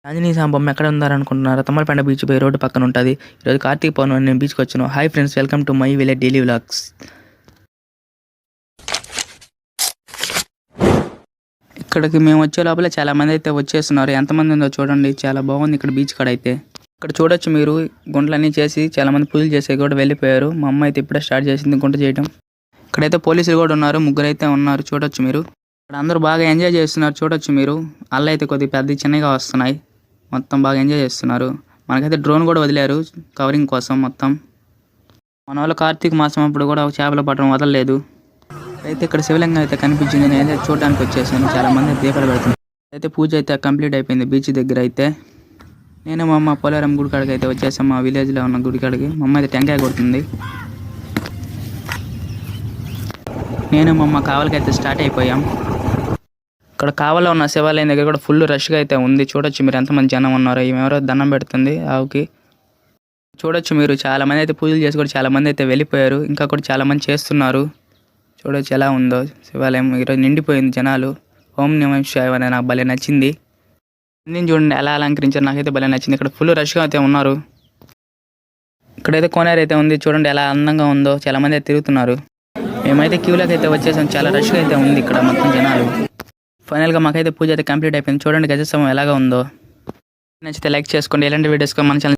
ఆంజనేయ స్వామి బొమ్మ ఎక్కడ ఉందారనుకుంటున్నారా? తమ్మలపేట బీచ్ పై రోడ్డు పక్కన ఉంటుంది. ఈరోజు కార్తీక పౌర్ణమి నేను బీచ్కి వచ్చాను. Hi friends, welcome to my village daily vlogs. ఇక్కడికి మేము వచ్చే లోపల చాలా మంది అయితే వచ్చేస్తున్నారు. ఎంతమంది ఉందో చూడండి, చాలా బాగుంది ఇక్కడ బీచ్ కాడ అయితే. ఇక్కడ చూడొచ్చు మీరు, గుంటలన్నీ చేసి చాలా మంది పూజలు చేసే కూడా వెళ్ళిపోయారు. మా అమ్మ అయితే ఇప్పుడే స్టార్ట్ చేసింది గుంట చేయడం. ఇక్కడైతే పోలీసులు కూడా ఉన్నారు, ముగ్గురు అయితే ఉన్నారు చూడొచ్చు మీరు. ఇక్కడ అందరూ బాగా ఎంజాయ్ చేస్తున్నారు చూడొచ్చు మీరు. అల్ల అయితే కొద్దిగా పెద్ద చిన్నగా వస్తున్నాయి, మొత్తం బాగా ఎంజాయ్ చేస్తున్నారు. మనకైతే డ్రోన్ కూడా వదిలేరు కవరింగ్ కోసం మొత్తం. మన వాళ్ళు కార్తీక మాసం అప్పుడు కూడా చేపలు పట్టడం వదలలేదు. అయితే ఇక్కడ శివలింగం అయితే కనిపించింది, నేనైతే చూడడానికి వచ్చేసాను. చాలా మంది దీపాలు పెడుతున్నారు. అయితే పూజ అయితే కంప్లీట్ అయిపోయింది బీచ్ దగ్గర అయితే. నేను మా అమ్మ పోలేరం గుడి కాడికి అయితే వచ్చేసాం, మా విలేజ్లో ఉన్న గుడి కాడికి. మా అమ్మ అయితే టెంకాయ కొడుతుంది. నేను మా అమ్మ కావలికైతే స్టార్ట్ అయిపోయాం. ఇక్కడ కావల్లో ఉన్న శివాలయం దగ్గర కూడా ఫుల్ రష్గా అయితే ఉంది. చూడొచ్చు మీరు ఎంతమంది జనం ఉన్నారో. ఎవరో దండం పెడుతుంది ఆవుకి. చూడొచ్చు మీరు, చాలా మంది అయితే పూజలు చేసి కూడా చాలా మంది అయితే వెళ్ళిపోయారు. ఇంకా కూడా చాలా మంది చేస్తున్నారు. చూడొచ్చు ఎలా ఉందో శివాలయం. ఈరోజు నిండిపోయింది జనాలు. ఓం నమః శివాయ అనేది నాకు భలే నచ్చింది. నేను చూడండి ఎలా అలంకరించారు, నాకైతే భలే నచ్చింది. ఇక్కడ ఫుల్ రష్గా అయితే ఉన్నారు. ఇక్కడైతే కోనేరు అయితే ఉంది, చూడండి ఎలా అందంగా ఉందో. చాలా మంది అయితే తిరుగుతున్నారు. మేమైతే క్యూలోకి అయితే వచ్చేసాం. చాలా రష్గా అయితే ఉంది ఇక్కడ మొత్తం జనాలు. ఫైనల్గా మాకైతే పూజ అయితే కంప్లీట్ అయిపోయింది. చూడండి గజస్తంభం ఎలాగా ఉందో. నచ్చితే లైక్ చేసుకోండి. ఎలాంటి వీడియోస్ మన ఛానల్